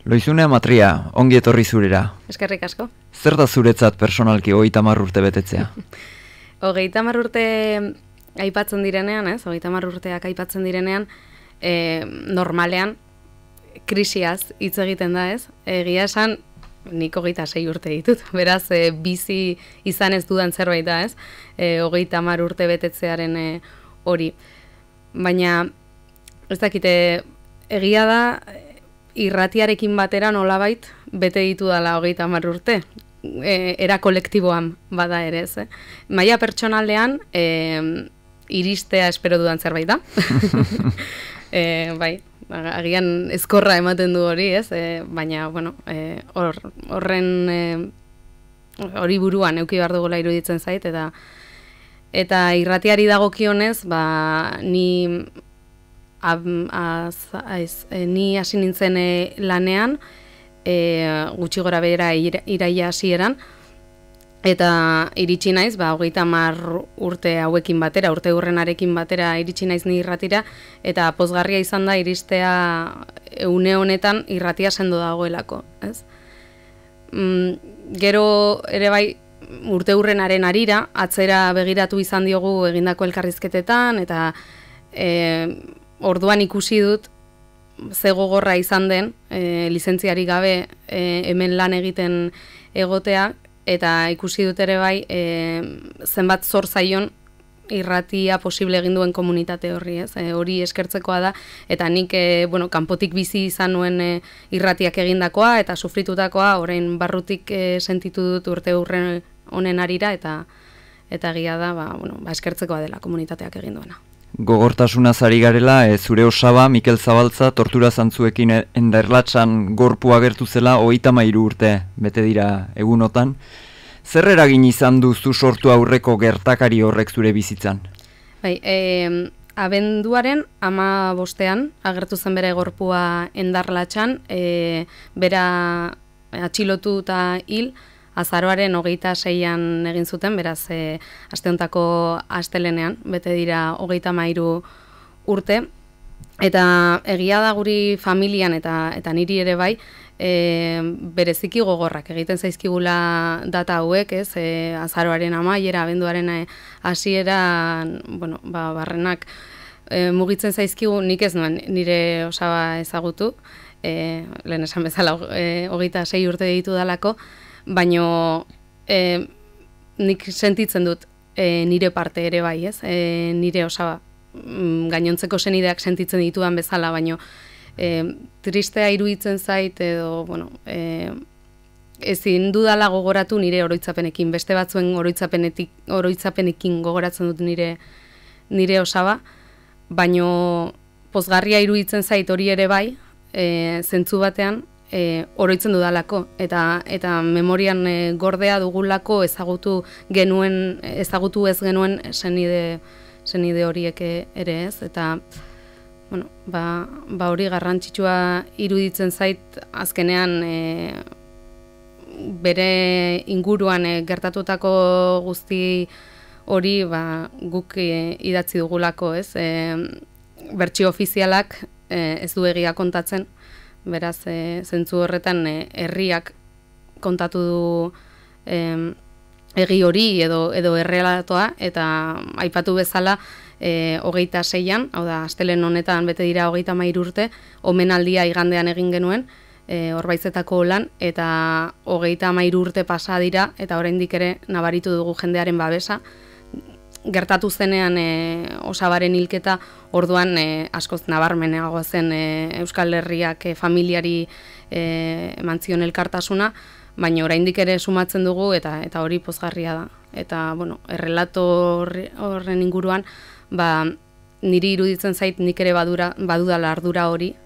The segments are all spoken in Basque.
Loizune Matria, ongi etorri zurera. Eskerrik asko. Zer da zuretzat personalki 30 urte betetzea? 30 urte aipatzen direnean, 30 urteak aipatzen direnean, normalean krisiaz hitz egiten da, ez? Egia esan, nik 26 urte ditut, beraz bizi izan ez dudan zerbait da, ez? 30 urte betetzearen hori. Baina, ez dakite, egia da, irratiarekin batera nolabait bete ditu dala 30 urte. Era kolektiboan bada ere, ez? Maila pertsonaldean, iristea espero dudan zerbait da. Bai, agian ezkorra ematen du hori, ez? Baina, bueno, hori buruan euki behar dugula iruditzen zait, eta irratiari dagokionez, ni hasi nintzen lanean, gutxi gora behera iraia hasieran, eta iritsi naiz, 30 urte hauekin batera, urte hurrenarekin batera iritsi naiz ni irratira, eta pozgarria izan da iristea une honetan irratia sendo dagoelako, ez? Gero ere bai, urte hurrenaren arira, atzera begiratu izan diogu egindako elkarrizketetan, eta orduan ikusi dut ze gogorra izan den lizentziari gabe hemen lan egiten egotea, eta ikusi dut ere bai zenbat zor zaion irratia posible egin duen komunitate horri, ez? Hori eskertzekoa da, eta nik kanpotik bizi izan nuen irratiak egindakoa eta sufritutakoa, orain barrutik sentitu dut urte hurren honen arira, eta egia da, eskertzekoa dela komunitateak egin duena. Gogortasunaz ari garela, zure osaba, Mikel Zabaltza, tortura zantzuekin endaerlatxan gorpu agertu zela 33 urte bete dira egunotan. Zer eragin izan duzu sortu aurreko gertakari horrek zure bizitzan? Bai, abenduaren 15ean agertu zen bere gorpua endarlatxan, bera atxilotu eta hil, azaroaren 26an egin zuten, beraz, aste hontako astelenean, bete dira 33 urte, eta egia da guri familian eta niri ere bai, bereziki gogorrak egiten zaizkigula data hauek, ez? Azaroaren amaiera, abenduaren hasiera, barrenak mugitzen zaizkigu, nik ez nuen nire osaba ezagutu, lehen esan bezala 26 urte ditu dalako, baino nik sentitzen dut nire parte ere bai, ez? Nire osaba, gainontzeko senideak sentitzen ditudan bezala, baino tristea iruditzen zait edo, ezin dudala gogoratu nire oroitzapenekin, beste batzuen oroitzapenekin gogoratzen dut nire osaba, baino pozgarria iruditzen zait hori ere bai, zentzu batean, oroitzen dudalako, eta memorian gordea dugulako ezagutu ez genuen senide horiek ere, ez? Eta hori garrantzitsua iruditzen zait azkenean bere inguruan gertatutako guzti hori guk idatzi dugulako, ez? Bertsio ofizialak ez du egia kontatzen, beraz, zentzu horretan herriak kontatu du egi hori edo errealatoa, eta aipatu bezala 26an, hau da, astelen honetan bete dira 33 urte, omenaldia igandean egin genuen, Orbaizetako lan, eta 33 urte pasa dira, eta oraindik ere nabaritu dugu jendearen babesa. Gertatu zenean osabaren hilketa, orduan askoz nabarmenagoa zen Euskal Herriak familiari eman zion elkartasuna, baina oraindik ere sumatzen dugu eta hori pozgarria da. Eta, errelato horren inguruan, niri iruditzen zait nik ere badudala ardura hori,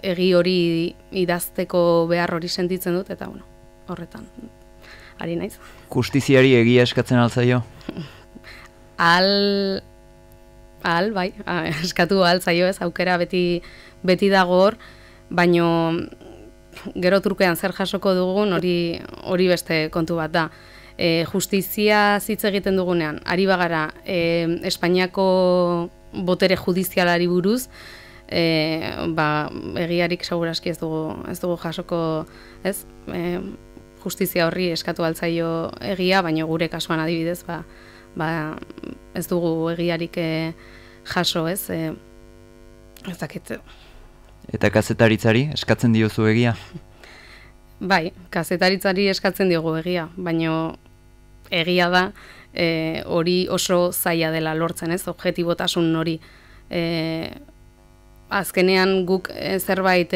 egi hori idazteko behar hori sentitzen dut, eta horretan ari naiz. Justiziari egia eskatzen altzaio? Bai, eskatu altzaio, ez, aukera beti dago hor, baino gero trukean zer jasoko dugun hori beste kontu bat da. Justizia hitz egiten dugunean, ari bagara Espainiako botere judizialari buruz, egiarik seguraski ez dugu jasoko, ez? Justizia horri eskatu altzaio egia, baina gure kasuan adibidez, ez dugu egiarik jaso, ez? Ez dakit. Eta kazetaritzari eskatzen diozu egia? Bai, kazetaritzari eskatzen diogu egia, baina egia da hori oso zaila dela lortzen, ez? Objektibotasun hori. Azkenean guk zerbait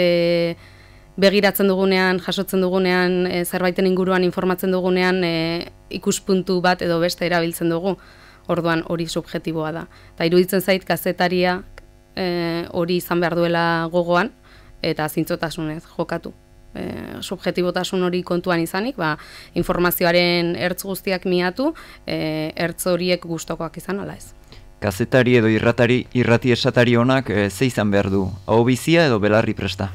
begiratzen dugunean, jasotzen dugunean, zerbaiten inguruan informatzen dugunean ikuspuntu bat edo beste erabiltzen dugu. Orduan hori subjektiboa da. Eta iruditzen zait kazetaria hori izan behar duela gogoan eta zintzotasunez jokatu. Subjektibotasun hori kontuan izanik, informazioaren ertz guztiak miatu, ertz horiek gustokoak izan ala ez. Kazetari edo irrati esatari honak ze izan behar du? Aho bizia edo belarri presta?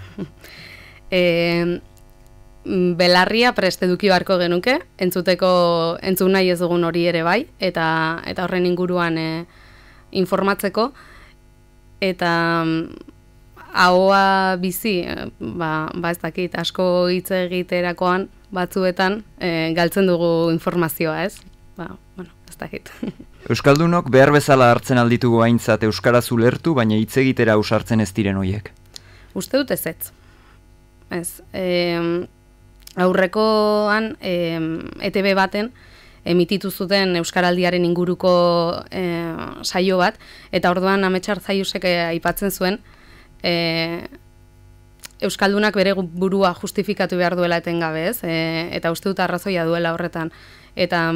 Belarria prest eduki beharko genuke, entzun nahi ez dugun hori ere bai, eta horren inguruan informatzeko, eta ahoa bizi, ez dakit, asko hitz egiterakoan batzuetan galtzen dugu informazioa, ez? Ez dakit. Euskaldunok behar bezala hartzen alditugu aintzat euskaraz ulertu, baina hitz egitera ausartzen ez diren hoiek. Uste dut ez. Ez. Aurrekoan ETB baten emititu zuten euskaraldiaren inguruko saio bat, eta orduan Ametsar Zaiusek aipatzen zuen euskaldunak bere burua justifikatu behar duela etengabe, ez? Eta uste dut arrazoia duela horretan. Eta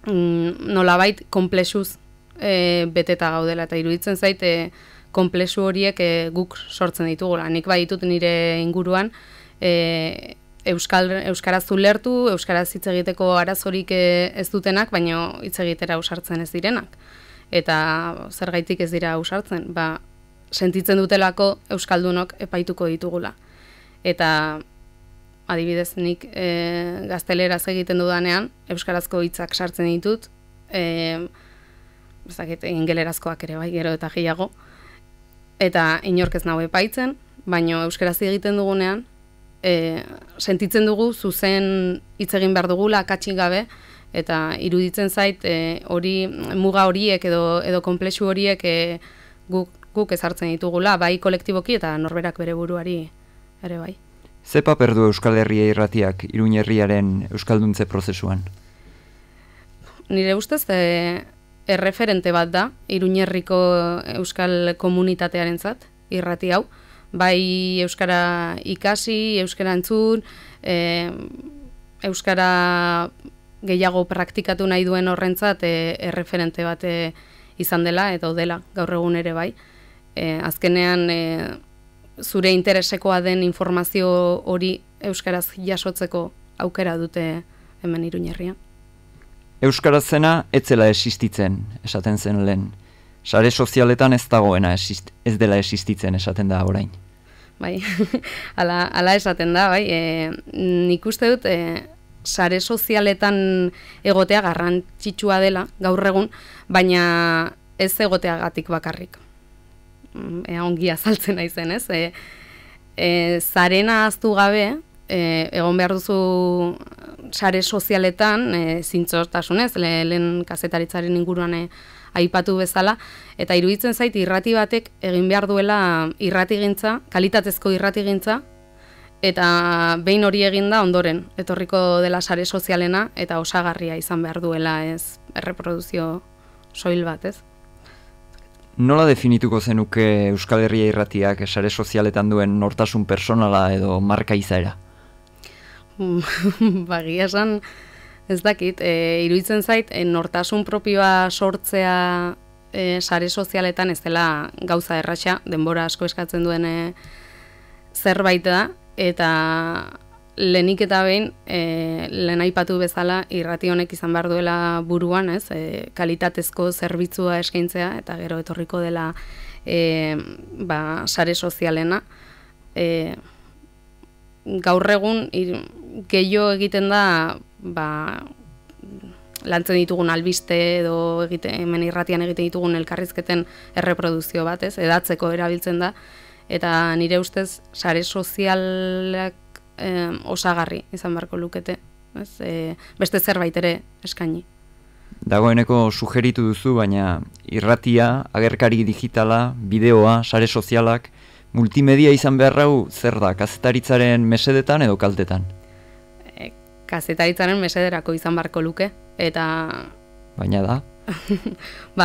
nolabait konplexuz beteta gaudela, eta iruditzen zait konplexu horiek guk sortzen ditugula. Nik bai ditut nire inguruan euskaraz ulertu, euskaraz hitz egiteko arazorik ez dutenak, baina hitz egitera ausartzen ez direnak. Eta zergaitik ez dira ausartzen, sentitzen dutelako euskaldunok epaituko ditugula. Eta adibidez nik gazteleraz egiten dudanean, euskarazko hitzak sartzen ditut, ingelerazkoak ere bai, gero eta gehiago, eta inork ez nahu epaitzen, baina euskaraz egiten dugunean, sentitzen dugu zuzen hitz egin behar dugula, akatsik gabe, eta iruditzen zait hori muga horiek edo konplexu horiek guk ezartzen ditugula, bai kolektiboki eta norberak bere buruari ere bai. Ze paper du Euskal Herria Irratiak Iruña herriaren euskalduntze prozesuan? Nire ustez erreferente bat da Iruña herriko euskal komunitatearentzat irrati hau. Bai euskara ikasi, euskara entzun, euskara gehiago praktikatu nahi duen horrentzat erreferente bat izan dela eta dela gaur egun ere bai. Azkenean zure interesekoa den informazio hori euskaraz jasotzeko aukera dute hemen Iruña herrian. Euskaraz zena etzela existitzen, esaten zen lehen. Sare sozialetan ez dagoena ez dela existitzen esaten da orain. Bai, ala esaten da, bai. Nik uste dut sare sozialetan egotea garrantzitsua dela gaur egun, baina ez egoteagatik bakarrik. Ongi azaltzen naizen, ez? Zarena ahaztu gabe, egon behar duzu sare sozialetan zintzotasunez, lehen kazetaritzaren inguruan aipatu bezala, eta iruditzen zait irrati batek egin behar duela irratigintza, kalitatezko irratigintza, eta behin hori eginda ondoren, etorriko dela sare sozialena, eta osagarria izan behar duela ez erreproduzio soil bat, ez? Nola definituko zenuke Euskal Herria Irratiak sare sozialetan duen nortasun personala edo marka izaera? Bagia esan, ez dakit, iruditzen zait, nortasun propioa sortzea sare sozialetan ez dela gauza erraxa, denbora asko eskatzen duen zerbait da, eta lehenik eta behin, lehen aipatu bezala, irrati honek izan behar duela buruan, ez, kalitatezko zerbitzua eskaintzea, eta gero etorriko dela sare sozialena. Gaur egun gehiago egiten da lantzen ditugun albiste edo hemen irratian egiten ditugun elkarrizketen erreproduzio bat, ez, edatzeko erabiltzen da, eta nire ustez sare sozialak osagarri izan beharko lukete, ez, beste zerbait ere eskaini. Dagoeneko sugeritu duzu, baina irratia, agerkari digitala, bideoa, sare sozialak, multimedia izan behar hau zer da, kazetaritzaren mesedetan edo kaltetan? Kazetaritzaren mesederako izan beharko luke, eta... Baina da?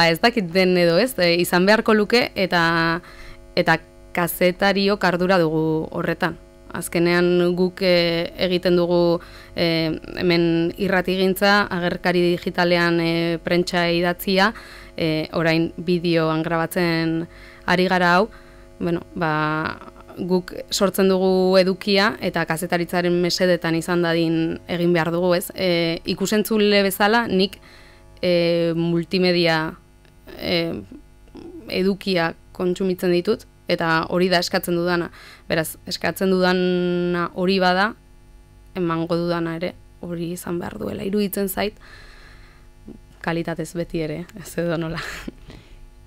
Ez dakit den edo ez, izan beharko luke, eta kazetariok ardura dugu horretan. Azkenean guk egiten dugu hemen irratigintza, agerkari digitalean prentsa idatzia, orain bideoan grabatzen ari gara hau, guk sortzen dugu edukia eta kazetaritzaren mesedetan izan dadin egin behar dugu, ez? Ikusentzule bezala nik multimedia edukia kontsumitzen ditut, eta hori da eskatzen dudana. Beraz, eskatzen dudana hori bada, emango dudana ere, hori izan behar duela. Iruditzen zait, kalitatez beti ere, ez edo nola.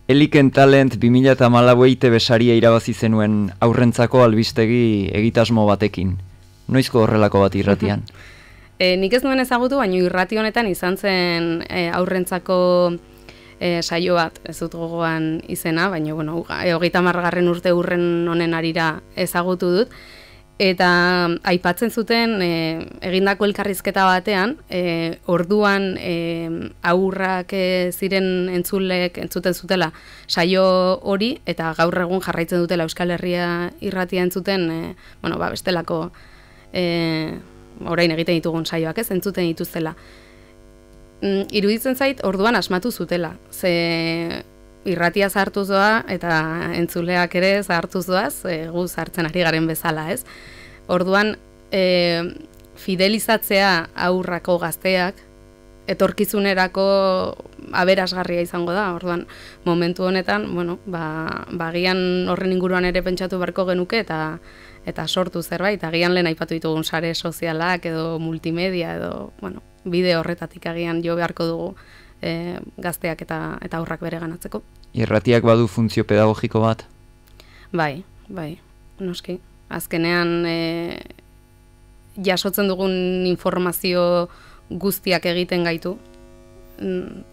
Eliken Talent 2014 EITB saria irabazi zenuen aurrentzako albistegi egitasmo batekin. Noizko horrelako bat irratian? Nik ez nuen ezagutu, baina irrati honetan izan zen aurrentzako saio bat, ez dut gogoan izena, baina 30. urte urren honen arira ezagutu dut. Eta aipatzen zuten egindako elkarrizketa batean, orduan aurrak ziren entzuten zutela saio hori, eta gaur egun jarraitzen dutela Euskal Herria irratia entzuten, bestelako orain egiten ditugun saioak, ez, entzuten dituzela. Iruditzen zait, orduan asmatu zutela, ze irratia zahartuz doa, eta entzuleak ere zahartuz doaz, gu zartzen ari garen bezala, ez? Orduan, fidelizatzea aurrako gazteak, etorkizunerako aberasgarria izango da, orduan, momentu honetan, agian horren inguruan ere pentsatu beharko genuke, eta sortu zerbait, agian lehen aipatu ditugun sare sozialak, edo multimedia, edo, bideo horretatik agian jo beharko dugu gazteak eta aurrak bere ganatzeko. Irratiak badu funtzio pedagogiko bat? Bai, noski. Azkenean jasotzen dugun informazio guztiak egiten gaitu,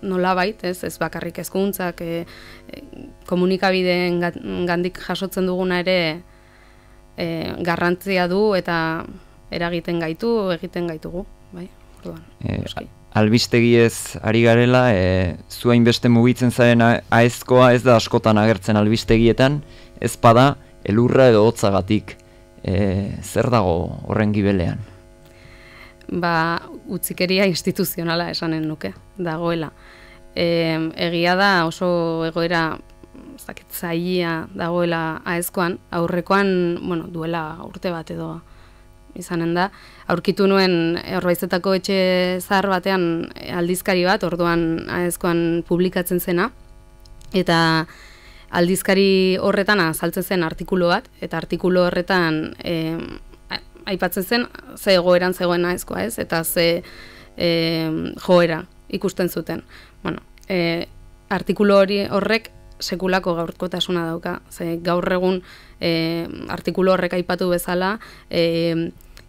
nolabait, ez bakarrik hezkuntzak, komunikabideen gandik jasotzen duguna ere garrantzia du eta eragiten gaitu, egiten gaitugu, bai. Albistegiez ari garela, zuain beste mugitzen zaren aezkoa ez da askotan agertzen albistegietan, ez bada elurra edo hotzagatik. Zer dago horren gibelean? Utzikeria instituzionala esanen nuke, dagoela. Egia da oso egoera zaila dagoela aezkoan, aurrekoan, duela urte bat edo izanen da. Aurkitu nuen Orbaizetako etxe zahar batean aldizkari bat, orduan aezkoan publikatzen zena, eta aldizkari horretan azaltzen zen artikulu bat, eta artikulu horretan aipatzen zen ze egoeran zegoen aezkoa, ez? Eta ze joera ikusten zuten. Artikulu horrek sekulako gaurkotasuna dauka. Ze gaur egun artikulu horrek aipatu bezala,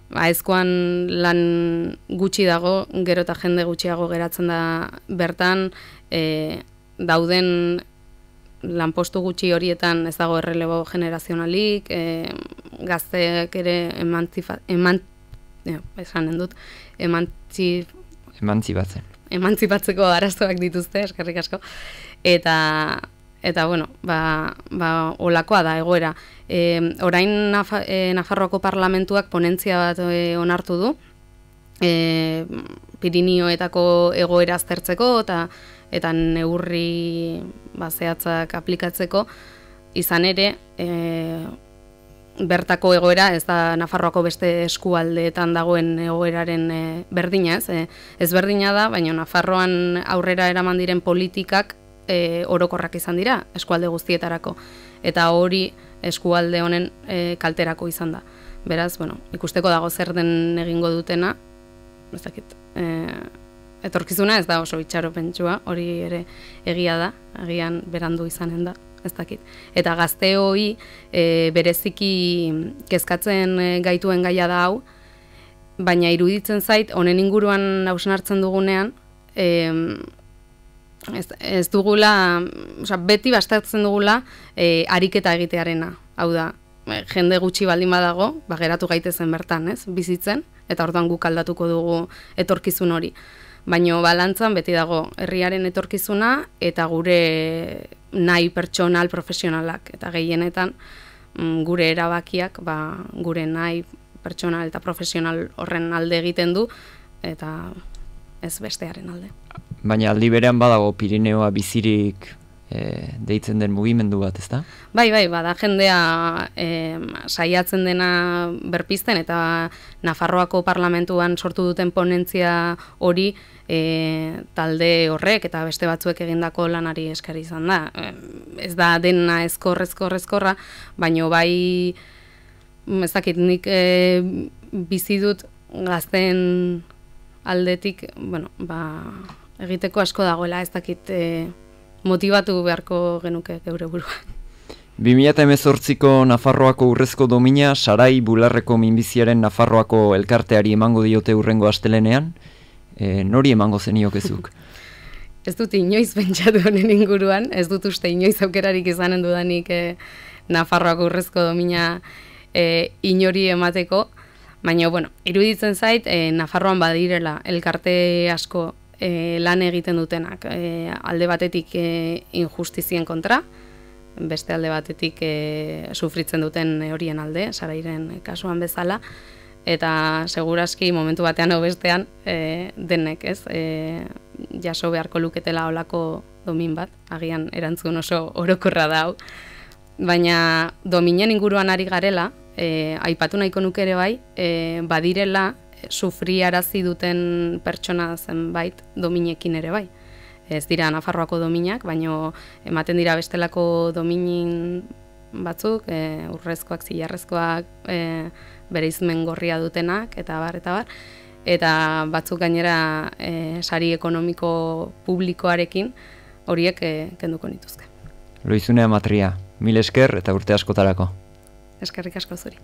aezkoan lan gutxi dago, gero eta jende gutxiago geratzen da bertan, dauden lanpostu gutxi horietan ez dago errelebo generazionalik, gazteek ere emantzipatzeko arazoak dituzte, eskerrik asko, eta olakoa da egoera. Orain Nafarroako Parlamentuak ponentzia bat onartu du, Pirinioetako egoera aztertzeko eta neurri zehatzak aplikatzeko, izan ere bertako egoera ez da Nafarroako beste eskualdeetan dagoen egoeraren berdina, ez berdina da, baina Nafarroan aurrera eraman diren politikak orokorrak izan dira eskualde guztietarako, eta hori eskualde honen kalterako izan da. Beraz, ikusteko dago zer den egingo dutena, ez dakit, etorkizuna ez da oso itxaropentsua, hori ere egia da, agian berandu izanen da, ez dakit. Eta gazteoi bereziki kezkatzen gaituen gaia da hau, baina iruditzen zait, honen inguruan hausnartzen dugunean, ez dugula, beti bastatzen dugula ariketa egitearena, hau da, jende gutxi baldin badago, geratu gaitezen bertan, ez, bizitzen, eta orduan guk aldatuko dugu etorkizun hori. Baina balantzan beti dago herriaren etorkizuna eta gure nahi pertsonal profesionalak, eta gehienetan gure erabakiak gure nahi pertsonal eta profesional horren alde egiten du, eta ez bestearen alde. Baina aldi berean badago Pirineoa bizirik deitzen den mugimendu bat, ezta? Bai, bada jendea saiatzen dena berpizten, eta Nafarroako parlamentuan sortu duten ponentzia hori talde horrek eta beste batzuek egindako lanari eskari izan da. Ez da dena ezkorra, baino bai, ez dakit, nik bizi dut gazten aldetik, egiteko asko dagoela, ez dakit motibatu beharko genuke geure buruan. 2018ko Nafarroako urrezko domina Sarai Bularreko minbiziaren Nafarroako elkarteari emango diote hurrengo astelenean, nori emango zeniokezuk? Ez dut inoiz pentsatu honen inguruan, ez dut uste inoiz aukerarik izanen dudanik Nafarroako urrezko domina inori emateko, baina, iruditzen zait, Nafarroan badirela elkarte asko lan egiten dutenak, alde batetik injustizien kontra, beste alde batetik sufritzen duten horien alde, Sarairen kasuan bezala, eta segurazki momentu batean o bestean denek, ez, jaso beharko luketela olako domin bat, agian erantzun oso orokorra da hau, baina dominen inguruan ari garela, aipatu nahiko nuke ere bai, badirela sufriarazi duten pertsona zenbait dominekin ere bai. Ez dira Nafarroako dominak, baino ematen dira bestelako dominin batzuk, urrezkoak, zilarrezkoak, bereizmen gorria dutenak, eta bar, eta batzuk gainera sari ekonomiko publikoarekin horiek kenduko nituzke. Loizunea Matria, mil esker eta urte askotarako. Eskerrik asko zuri.